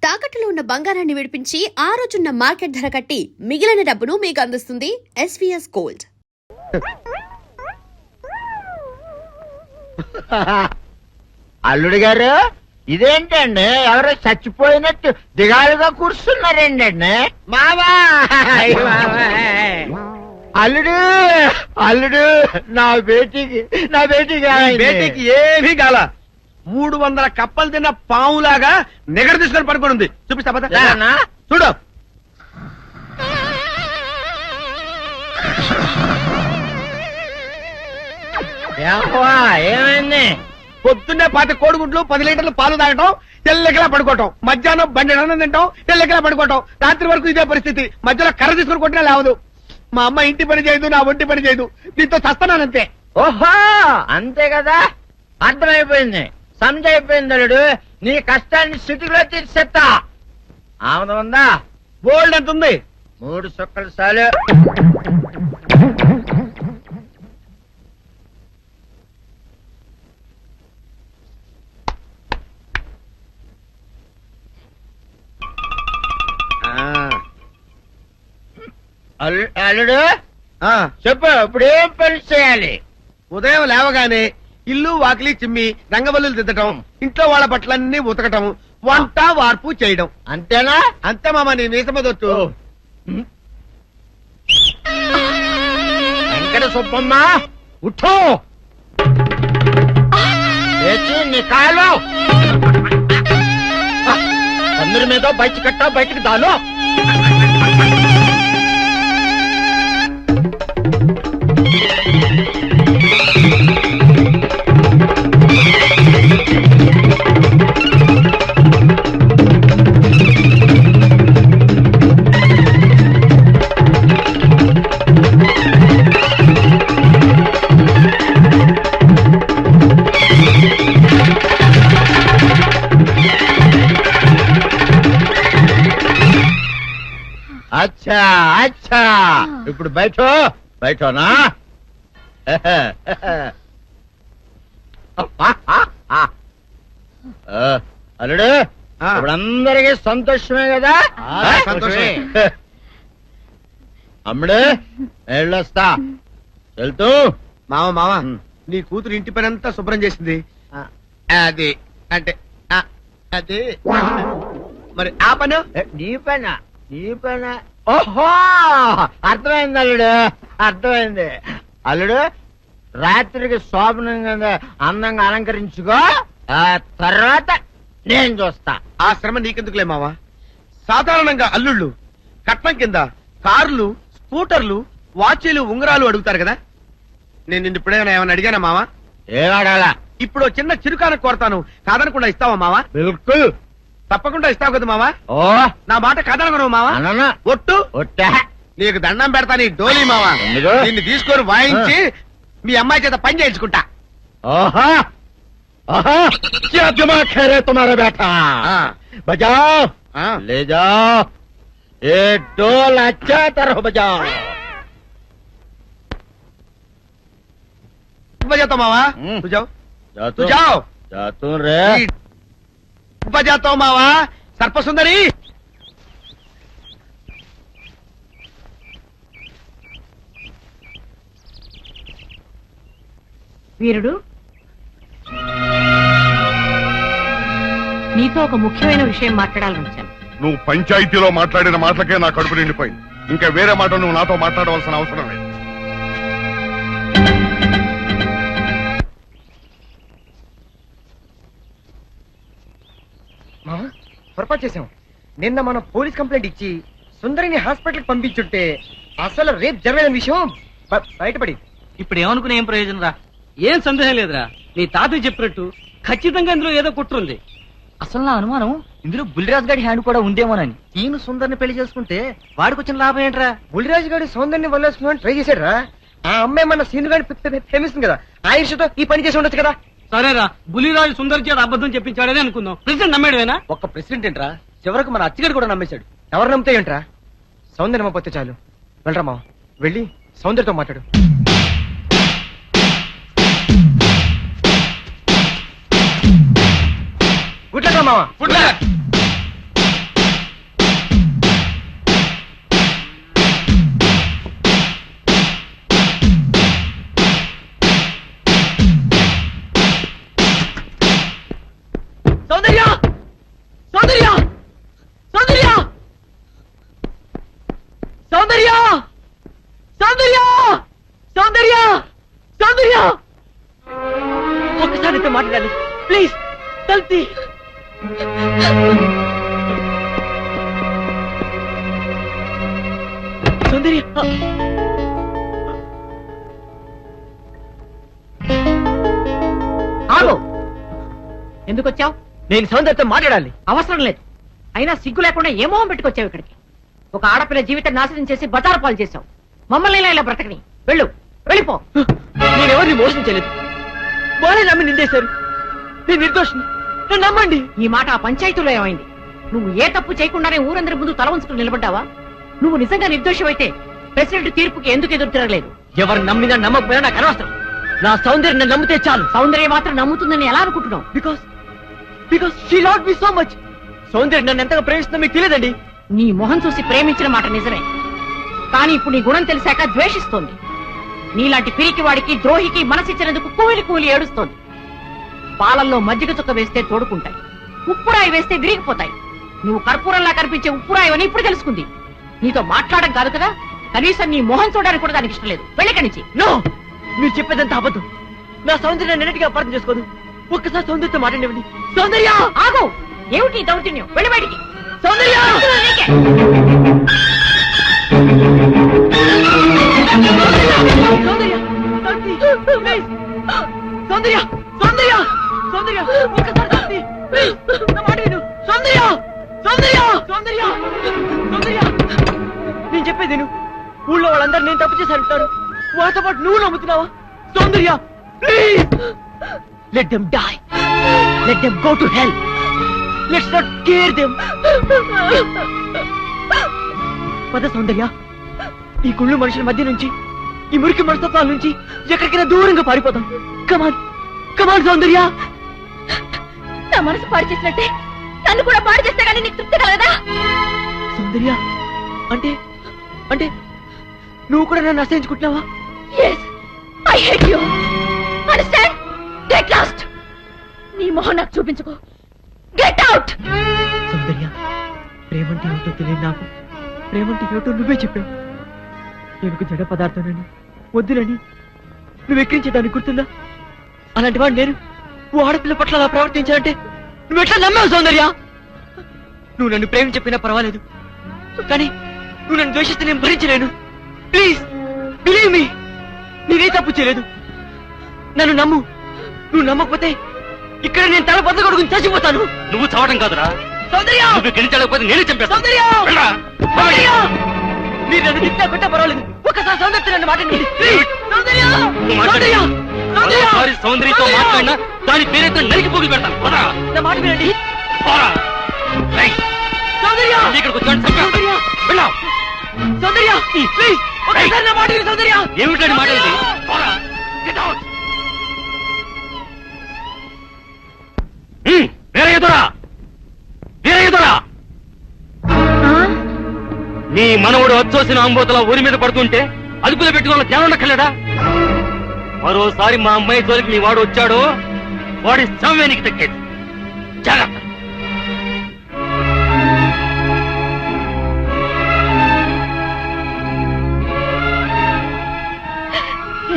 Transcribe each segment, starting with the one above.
తాకట్టులో ఉన్న బంగారాన్ని విడిపించి ఆ రోజున్న మార్కెట్ ధర కట్టి మిగిలిన డబ్బును మీకు అందిస్తుంది ఎస్వీఎస్ గోల్డ్. అల్లుడు గారు, ఇదేంటండి ఎవరో చచ్చిపోయినట్టు దిగాలుగా కూర్చున్నారేంటండి? మావా అల్లుడు అల్లుడు నా బేటీకి ఏమీ గాల 300 కప్పలు తిన్న పావులాగా నిగడ తీసుకొని పడుకొని ఉంది. చూపిస్తా పద. చూడు. ఏమైంది? పొద్దున్నే 10 కోడిగుడ్లు 10 లీటర్లు పాలు తాగటం, తెల్లకిలా పడుకోవటం, మధ్యాహ్నం బండి అన్నం తింటాం, తెల్లకిలా పడుకోవటం, రాత్రి వరకు ఇదే పరిస్థితి. మధ్యలో కర్ర తీసుకొని కొట్టినా లేవదు. మా అమ్మ ఇంటి పని చేయదు, నా ఒంటి పని చేయదు. దీంతో చస్తున్నానంతే. ఓహో, అంతే కదా, అర్థమైపోయింది, సంజైపోయింది. అల్లుడు, నీ కష్టాన్ని స్థితిలో తీర్చేస్తా. ఆమె ఉందా? బోల్డ్ ఎంత ఉంది? 3 సుక్కలు చాలు. అల్లుడు చెప్పు, ఇప్పుడు ఏం పని చేయాలి? ఉదయం లేవగానే ఇల్లు వాకిలి చిమ్మి రంగవల్లులు దిద్దటం, ఇంట్లో వాళ్ళ బట్టలన్నీ ఉతకటం, వంట వార్పు చేయడం. అంతేనా? అంతే మామ, నీ మీసమదొట్టు. వెంకట సుబ్బమ్మ, ఉఠో, లేచి నీ కాలు అందరి మీద బయట కట్ట, బయటికి దాలో. అచ్చా అచ్చా, ఇప్పుడు బయటనా? అల్లుడు, ఇప్పుడు అందరికీ సంతోషమే కదా? సంతోషమే. అమ్ముడు, వెళ్ళొస్తా. వెళ్తూ మామ నీ కూతురు ఇంటి పని అంతా శుభ్రం చేసింది. అది అంటే అది మరి ఆ పను నీ పైన ఓహో, అర్థమైంది అల్లుడు, అర్థమైంది. అల్లుడు, రాత్రికి శోభనంగా అందంగా అలంకరించుకో, ఆ తర్వాత నేను చూస్తా. ఆ శ్రమ నీకెందుకులే మావా. సాధారణంగా అల్లుళ్ళు కట్నం కింద కార్లు, స్కూటర్లు, వాచీలు, ఉంగరాలు అడుగుతారు కదా. నేను నిన్ను ఇప్పుడేమైనా ఏమైనా అడిగానా మావా? ఏడాడాలా? ఇప్పుడు చిన్న చిరుకాన కోరతాను, కాదనకుండా ఇస్తావా మావా? బిల్కుల్ తప్పకుండా ఇస్తావు కదా మావా? ఓ, నా మాట కాదనగను మావా. అననా? ఒట్టు ఒట్టా? నీకు దండం పెడతా, నీ డోలీ మావా. ఎందుకు? నిన్ను తీసుకొని వాయించి మీ అమ్మాయి చేత పని చేయించుకుంటా. ఓహో ఓహో, क्या दिमाग है रे तुम्हारा बेटा? बजाओ, ले जाओ, ये डोल अच्छा तरह बजाओ. बजाता मावा, तू जाओ, तू जाओ. जातू रे. बजाता हूँ मावा. सर्पसुंदरी, వీరుడు, నీతో ఒక ముఖ్యమైన విషయం మాట్లాడాలని వచ్చాను. నువ్వు పంచాయతీలో మాట్లాడిన మాటలకే నా కడుపు నిండిపోయింది. ఇంకా వేరే మాట నువ్వు నాతో మాట్లాడవలసిన అవసరం లేదు. పొరపాటు చేసాం. నిన్న మనం పోలీస్ కంప్లైంట్ ఇచ్చి సుందరిని హాస్పిటల్ పంపించుంటే అసలు రేపు జరగని విషయం బయటపడి. ఇప్పుడు ఏమనుకునే ఏం ప్రయోజనం రా? ఏం సందేహం లేదురా, నీ తాతయ్య చెప్పినట్టు ఖచ్చితంగా ఇందులో ఏదో కుట్రుంది. అసలు నా అనుమానం ఇందులో బుల్లిరాజు గారి హ్యాండ్ కూడా ఉందేమోనని. ఈయన సుందరిని పెళ్లి చేసుకుంటే వాడికి వచ్చిన లాభం ఏంట్రా? బుల్లిరాజు గారి సౌందర్ని వల్లేసుకుని ట్రై చేశాడు రా. ఆ అమ్మాయి మన సీన్ గారిని ప్రేమిస్తుంది కదా, ఆ ఇష్టతో ఈ పని చేసి ఉండొచ్చు కదా. సరేరా, బుల్లిరాజు సుందరి చేత అబద్ధం చెప్పించాడని అనుకుందాం. ప్రెసిడెంట్ నమ్మేడువేనా? ఒక్క ప్రెసిడెంట్ ఏంట్రా, చివరకు మన అచ్చగాడు కూడా నమ్మేశాడు. ఎవరు నమ్మితే ఏంట్రా? సౌందర్య నమ్మపోతే చాలు. వెళ్ళరా మావ, వెళ్ళి సౌందర్యతో మాట్లాడు. గుడ్ లక్ మావా. Good luck. సౌందర్య సౌందర్య సౌందర్య ఒక్కసారి నీతో మాట్లాడాలి ప్లీజ్ తల్తి సౌందర్య ఆగు. ఎందుకు వచ్చావు? నేను సౌందర్యతో మాట్లాడాలి. అవసరం లేదు. అయినా సిగ్గు లేకుండా ఏ మొహం పెట్టుకొచ్చావు ఇక్కడికి? ఒక ఆడపిల్ల జీవితం నాశనం చేసి బజారు పాలు చేశావు. మమ్మల్ని ఇలా బ్రతకని వెళ్ళు, వెళ్ళిపో. నేనెవరిని మోసం చేయలేదు. వాళ్ళే నమ్మి నిందేశారు. నేను నిర్దోషిని, నన్ను నమ్మండి. ఈ మాట ఆ పంచాయతీలో ఏమైంది? నువ్వు ఏ తప్పు చేయకుండానే ఊరందరి ముందు తల వంచుకుని నిలబడ్డావా? నువ్వు నిజంగా నిర్దోషమైతే ప్రెసిడెంట్ తీర్పుకి ఎందుకు ఎదురు తిరగలేదు? ఎవరు నమ్మినా నమ్మకపోయినా నాకు అనవసరం. నా సౌందర్యం నన్ను నమ్మితే చాలు. సౌందర్య మాత్రం నమ్ముతుందని ఎలా అనుకుంటున్నావు? Because she loved me so much. సౌందర్యం నన్ను ఎంతగా ప్రేమిస్తుందో మీకు తెలియదండి. నీ మొహం చూసి ప్రేమించిన మాట నిజమే, కానీ ఇప్పుడు నీ గుణం తెలిసాక ద్వేషిస్తోంది. నీలాంటి పిరికి వాడికి ద్రోహికి మనసిచ్చినందుకు కూలి కూలి ఏడుస్తోంది. పాలల్లో మజ్జిగ చుక్క వేస్తే తోడుకుంటాయి, ఉప్పురాయి వేస్తే విరిగిపోతాయి. నువ్వు కర్పూరంలా కనిపించే ఉప్పురాయి అని ఇప్పుడు తెలుసుకుంది. నీతో మాట్లాడడం కాదు కదా, కనీసం నీ మొహం చూడడానికి కూడా దానికి ఇష్టం లేదు. వెళ్ళకనిచ్చి. నో, మీరు చెప్పేదంతా అబద్ధం. నా సౌందర్యాన్ని అన్నిటికీ అపార్థం చేసుకోదు. ఒక్కసారి సౌందర్యంతో మాట్లాడివ్వండి. సౌందర్య ఆగు. ఏమిటి ఈ దౌర్జన్యం? వెళ్ళి బయటికి. సౌందర్య నీకే. సౌందర్య ప్లీజ్. సౌందర్య సౌందర్య సౌందర్య ఒక్కసారి శాంతి, ప్లీజ్. నా మాట విను. సౌందర్య సౌందర్య సౌందర్య సౌందర్య నేను చెప్పేది విను. ఊళ్ళో వాళ్ళందరూ నేను తప్పు చేశారంటారు. వాళ్ళతో పాటు నువ్వు నమ్ముతున్నావా? Soundarya please, let them die, let them go to hell, let's not care them. పద సౌందర్య, ఈ కుళ్ళు మనుషుల మధ్య నుంచి, ఈ మురికి మనస్తత్వాల నుంచి ఎక్కడికైనా దూరంగా పారిపోతాం. కమాన్ కమాన్ సౌందర్య. నా మనసు పాడు చేసినట్టే నన్ను కూడా పాడు చేస్తే కానీ నీకు తృప్తి కలగదా? సౌందర్య అంటే అంటే నువ్వు కూడా నన్ను అసహించుకుంటున్నావా? Yes, I hate you. Understand? Get lost. నీ మొహం నాకు చూపించుకో. Get out. సౌందర్య, ప్రేమంటే ఏమిటో తెలియదు నాకు. ప్రేమంటే ఏమిటో నువ్వే చెప్పావు. నేను జడ పదార్థానని, వద్దునని నువ్వు ఎక్కించేదాన్ని గుర్తుందా? అలాంటి వాడు నేను ఓ ఆడపిల్ల పట్ల అలా ప్రవర్తించాలంటే నువ్వు ఎట్లా నమ్మావు సౌందర్య? నువ్వు నన్ను ప్రేమ చెప్పినా పర్వాలేదు, కానీ నువ్వు నన్ను ద్వేషిస్తే నేను భరించలేను. ప్లీజ్ బిలీవ్ మీ, నేనే తప్పు చేయలేదు. నన్ను నమ్ము. నువ్వు నమ్మకపోతే ఇక్కడ నేను తల బద్దకొడుకుని చచ్చిపోతాను. నువ్వు చావడం కాదురా, సౌందర్య నువ్వు గెలిచలేకపోతే నేనే చంపేస్తాను. సౌందర్య సౌందర్య, మీరు నన్ను తిట్టా కొట్టా పర్వాలేదు, ఒక్కసారి సౌందర్య నన్ను మాట్లాడండి. సౌందర్య సౌందర్య సౌందర్య సౌందర్యతో మాట్లాడినా దాని పేరైతే నరికి పోగి పెడతాను. పోరా, నా మాట వినండి. పోరా. రైట్. సౌందర్య ఇక్కడికి వచ్చాడు చంపేస్తాను. వెళ్ళావు. సౌందర్య ప్లీజ్ ఒక్కసారి నా మాట విను. సౌందర్య ఏమిటండి మాట ఇది? పోరా. Get out. వేరే ఎదురా, వేరే ఎదురా. నీ మనవుడు వచ్చోసిన అంబోతల ఊరి మీద పడుతుంటే అదుపులో పెట్టుకోవాలని ధ్యానం ఉండక్కర్లేదా? మరోసారి మా అమ్మాయి జోలికి నీ వాడు వచ్చాడు, వాడి సమయానికి తగ్గేది. జాగ్రత్త.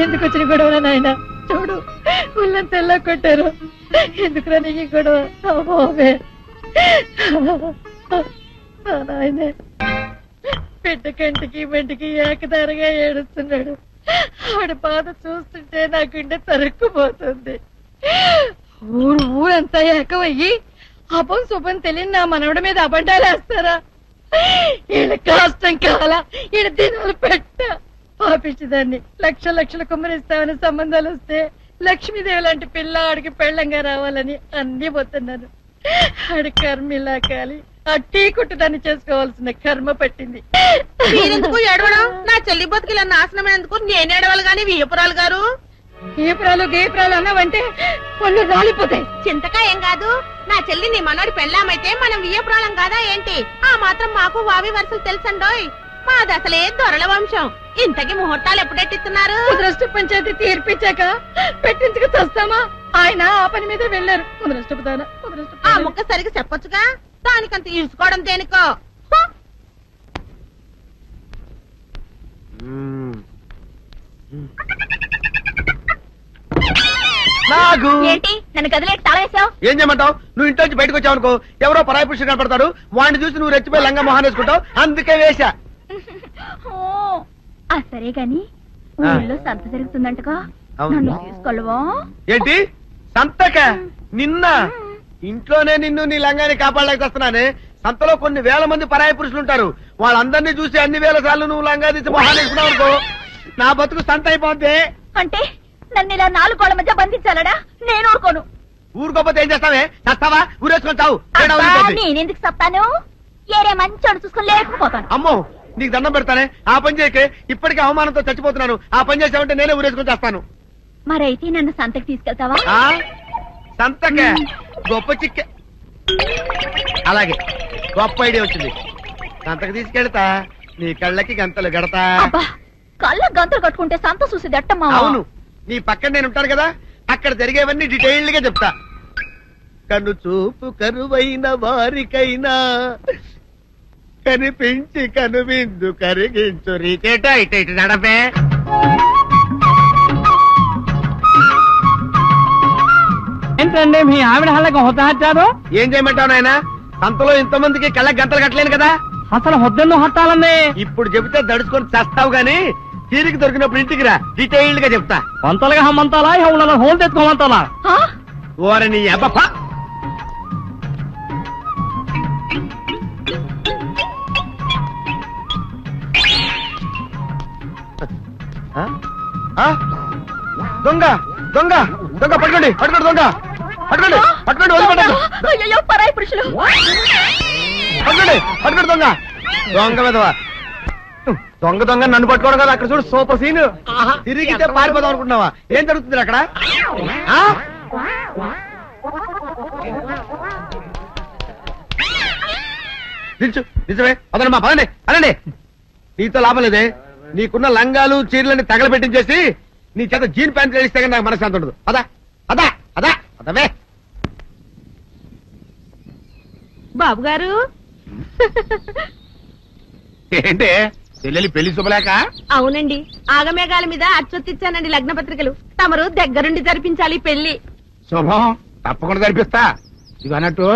ఎందుకు వచ్చిన గొడవ నాయన? చూడు, ఊళ్ళంతా ఎలా కొట్టారు. ఎందుకు నీకు గొడవ? అమ్మోమే నాయనే, బిడ్డ కంటికి మెంటికి ఏకదారిగా ఏడుస్తున్నాడు. ఆడ బాధ చూస్తుంటే నా గుండె తరుక్కుపోతుంది. ఊరంతా ఏకమయ్యి అపం శుభం తెలియని నా మనవడి మీద అబండాలు వేస్తారా? ఈయన కష్టం కాల, ఈయన దినాలు పెట్ట పాపించదాన్ని. లక్షలు కుమ్మరిస్తామని సంబంధాలు వస్తే లక్ష్మీదేవి లాంటి పిల్ల ఆడికి పెళ్ళంగా రావాలని అన్ని పోతున్నాను. ఆడి కర్మ ఇలా కాలి ఆ టీ కుట్టుదాన్ని చేసుకోవాల్సిన కర్మ పట్టింది. మీరెందుకు ఏడవడం? నా చెల్లి బతుకుల నాశనమైనందుకు నేను ఏడవాలి గాని వియ్యపురాలు గారు. గీపురాలు గీపురాలు అన్నావంటే పళ్ళు రాలిపోతాయి. చింతకా ఏం కాదు, నా చెల్లి నీ మనోడి పెళ్ళామైతే మనం వియ్యపురాలం కాదా ఏంటి? ఆ మాత్రం మాకు వావి వరుసలు తెలుసండోయ్. మాది అసలే దొరల వంశం. ఇంతకి ముహూర్తాలు ఎప్పుడెట్టిస్తున్నారు? ముద్రష్ట పంచాయతీ తీర్పిచ్చాక పెట్టించుకు చస్తామా? ఆయన ఆ పని మీద వెళ్ళారు. ముద్రష్టపుతానా ఆ ముక్క సరిగా చెప్పొచ్చుగా, దానికంత ఇరుసుకోవడం దేనికో. నాగు ఏంటి నన్ను గదిలేకి తాళేసావు? ఏం చేయమంటావు? నువ్వు ఇంటి నుంచి బయటకు వచ్చావు అనుకో, ఎవరో పరాయి పురుషుడు కనపడతాడు, వాడిని చూసి నువ్వు రెచ్చిపోయి లంగా మొహాన్ వేసుకుంటావు, అందుకే వేశా. సరే గాని ఊళ్ళో సంత జరుగుతుందంటగా, నన్ను తీసుకెళ్ళవా? ఏంటి సంతక? నిన్న ఇంట్లోనే నిన్ను నీ లంగాన్ని కాపాడలేక వస్తున్నానే. సంతలో కొన్ని వేల మంది పరాయి పురుషులు ఉంటారు, వాళ్ళందరినీ చూసి అన్ని వేల సార్లు నువ్వు లంగా తీసి మొహాన్ వేసుకున్నావు అనుకో, నా బతుకు సంత అయిపోద్ది. అంటే నన్ను ఇలా 4 గోళ్ల మధ్య బంధించాలడా? నేను ఊరుకోను. ఊరుకోపోతే ఏం చేస్తావే? చస్తావా? ఊరేసుకొని చావు. నేనెందుకు చెప్తాను? ఏరే మంచోడు చూసుకుని లేకపోతాను. అమ్మో నీకు దండం పెడతానే, ఆ పని చేయకే. ఇప్పటికే అవమానంతో చచ్చిపోతున్నాను, ఆ పని చేసావంటే నేనే ఊరేసుకొని చేస్తాను. మరైతే నన్ను సంతకి తీసుకెళ్తావా? సంతకే గొప్ప చిక్కే. అలాగే గొప్ప ఐడియా వచ్చింది. సంతకు తీసుకెళ్తా, నీ కళ్ళకి గంతలు గడతా. అబ్బా, కళ్ళ గంతలు కట్టుకుంటే సంత చూసి దట్టమ్మా. అవును, నీ పక్కన నేను ఉంటాను కదా, అక్కడ జరిగేవన్నీ డీటెయిల్డ్ గా చెప్తా. కను చూపు కరువైన వారికైనా కనిపించి కనువిందు కరిగించు రీతేట ఇట ఇటు నడపే. ఏంటండి మీ ఆవిడ హళ్ళకి హొత్తహచ్చారు? ఏం చేయమంటావు నాయన? సంతలో ఇంతమందికి కళ్ళకి గంతలు కట్టలేను కదా. అసలు హొద్దెన్ను హత్తాలండి. ఇప్పుడు చెబితే దడుచుకొని చేస్తావు గాని, తీరికి దొరికినప్పుడు ఇంటికి రా, డీటెయిల్డ్ గా చెప్తా. వంతలుగా హమ్మంతాలా ఇవాళ హోల్ తెచ్చుకోమంతాలా? ఓరని అబ్బా. దొంగ దొంగ దొంగ పట్టుకోండి, పట్టుకోండి, దొంగ పట్టుకోండి, పట్టుకోండి, వదిలిపెట్టండి. అయ్యో పరాయి పురుషులు. పట్టుకోండి, పట్టుకోండి, దొంగ దొంగ విధవా. దొంగ దొంగ నన్ను పట్టుకోవడం కదా. అక్కడ చూడు సూపర్ సీన్. తిరిగితే పారిపోదాం అనుకుంటున్నావా? ఏం జరుగుతుంది అక్కడ? నిజమే. పదండి పదండి పదండి. నీతో లాభం లేదే. నీకున్న లంగాలు చీరలని తగలబెట్టించేసి నీ చేత జీన్ ప్యాంట్ వేస్తే కానీ నాకు మనశ్శాంతి ఉండదు. అదా అదా అదా అదవే. బాబు గారు ఏంటే చెల్లెలి పెళ్లి శుభలేక? అవునండి, ఆగమేఘాల మీద అచ్చొత్తిచ్చానండి లగ్న పత్రికలు. తమరు దగ్గరుండి జరిపించాలి పెళ్లి. శుభం, తప్పకుండా జరిపిస్తా. ఇది అన్నట్టు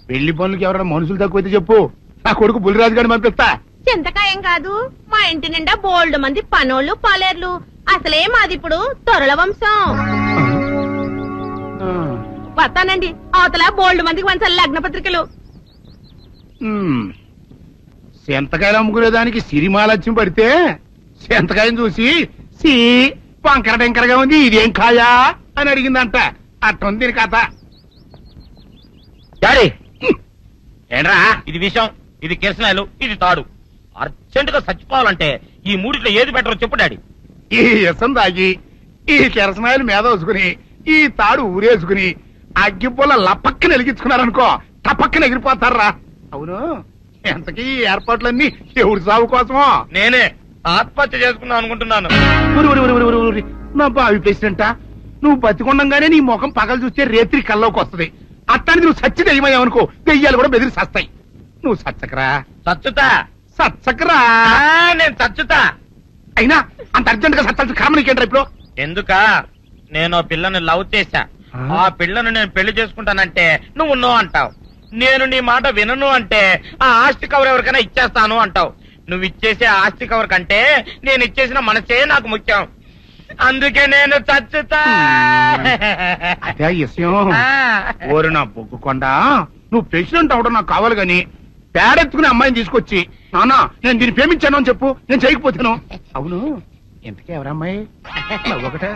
పెళ్లి పనులకి ఎవరైనా మనుషులు తక్కువైతే చెప్పు, నా కొడుకు బుల్లిరాజు గారిని పంపిస్తా. చింతకాయం కాదు, మా ఇంటి నిండా బోల్డ్ మంది పనోళ్ళు పాలేర్లు. అసలే మాది ఇప్పుడు తొరల వంశం. వస్తానండి, అవతల బోల్డ్ మందికి వంచాలి లగ్న పత్రికలు. సెంతకాయలు అమ్ముకునేదానికి సిరిమాలత్యం పడితే సెంతకాయని చూసి సి వంకర టెంకరగా ఉంది, ఇదేం కాయా అని అడిగిందంట. అట్టుంది దీని కథ. డాడీ ఏంట్రా ఇది విషయం, ఇది కిరసనాయలు, ఇది తాడు. అర్జెంట్ గా చచ్చిపోవాలంటే ఈ మూడిట్లో ఏది బెటర్ చెప్పు డాడీ. ఈ ఇసం తాగి ఈ కిరసనాయలు మీద వేసుకుని ఈ తాడు ఊరేసుకుని అగ్గిపుల్ల లపక్కన వెలిగించుకున్నారనుకో, టపక్కన ఎగిరిపోతారా. అవును, ఎంతకీ ఈ ఏర్పాట్లన్నీ ఎవరి సాగు కోసమో? నేనే ఆత్మహత్య చేసుకుందాం అనుకుంటున్నాను. నా బావి ప్రెసిడెంటా, నువ్వు బతికొండంగానే నీ ముఖం పగలు చూస్తే రేత్రి కల్లోకి వస్తుంది. అట్టానికి నువ్వు సచ్చి దెయ్యమయ్యావనుకో, దెయ్యాలు కూడా బెదిరి సస్తాయి. నువ్వు సచ్చకరా. చచ్చుతా సచ్చకరా. నేను చచ్చుతా. అయినా అంత అర్జెంట్ గా సత్తాల్సిన కారణం నీకేంట్రా ఇప్పుడు? ఎందుక నేను ఆ పిల్లని లవ్ చేశా. ఆ పిల్లను నేను పెళ్లి చేసుకుంటానంటే నువ్వు నో అంటావు. నేను నీ మాట వినను అంటే ఆ ఆస్తి కవర్ ఎవరికైనా ఇచ్చేస్తాను అంటావు. నువ్వు ఇచ్చేసే ఆస్తి కవర్ కంటే నేను ఇచ్చేసిన మనసే నాకు ముఖ్యం. అందుకే నేను చచ్చుతా. అదే విషయం. ఓరి నా బొగ్గుకొండ, నువ్వు ప్రెసిడెంట్ అవడం నాకు కావాలి గాని పేడెత్తుకునే అమ్మాయిని తీసుకొచ్చి నానా నేను దీన్ని ప్రేమించాను అని చెప్పు, నేను చేయకపోతాను. అవును, ఎంతకే ఎవరమ్మాయి? ఒకటే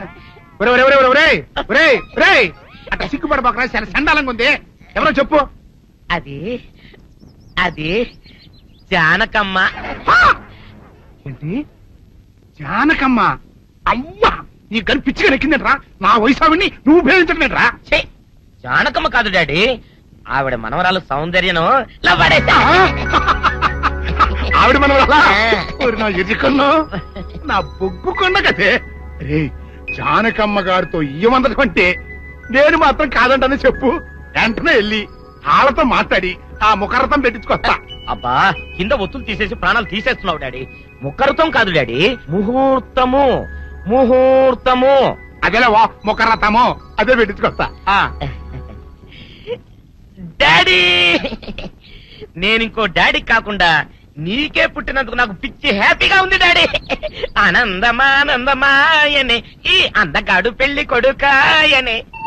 అట్లా సిగ్గుపడబాకరా, చాలా సండాలంగా ఉంది. ఎవరో చెప్పు. అది అది జానకమ్మ. ఏంటి జానకమ్మ? అమ్మా, నీ గని పిచ్చిగా నెక్కిందంట్రా. నా వయసావిని నువ్వు ప్రేమించట్లేట్రా. జానకమ్మ కాదు డాడీ, ఆవిడ మనవరాలు సౌందర్యను ఆవిడ మనవరాలా? నా ఎదుకల్లో నా బొగ్గుకొండ కదే. రే, జానకమ్మ గారితో ఇయ్యమందడం అంటే నేను మాత్రం కాదంటని చెప్పు. వెంటనే వెళ్ళి వాళ్ళతో మాట్లాడి ఆ ముఖరథం పెట్టించుకొస్తా. అబ్బా కింద ఒత్తులు తీసేసి ప్రాణాలు తీసేస్తున్నావు డాడీ. ముఖరుతం కాదు డాడీ, ముహూర్తము. ముహూర్తము. అదేలే మొక్కరతామో అదే పెట్టించుకొస్తా. డాడీ నేను ఇంకో డాడీ కాకుండా నీకే పుట్టినందుకు నాకు పిచ్చి హ్యాపీగా ఉంది డాడీ. ఆనందమానందమాయనే ఈ అందగాడు పెళ్లి కొడుకాయనే.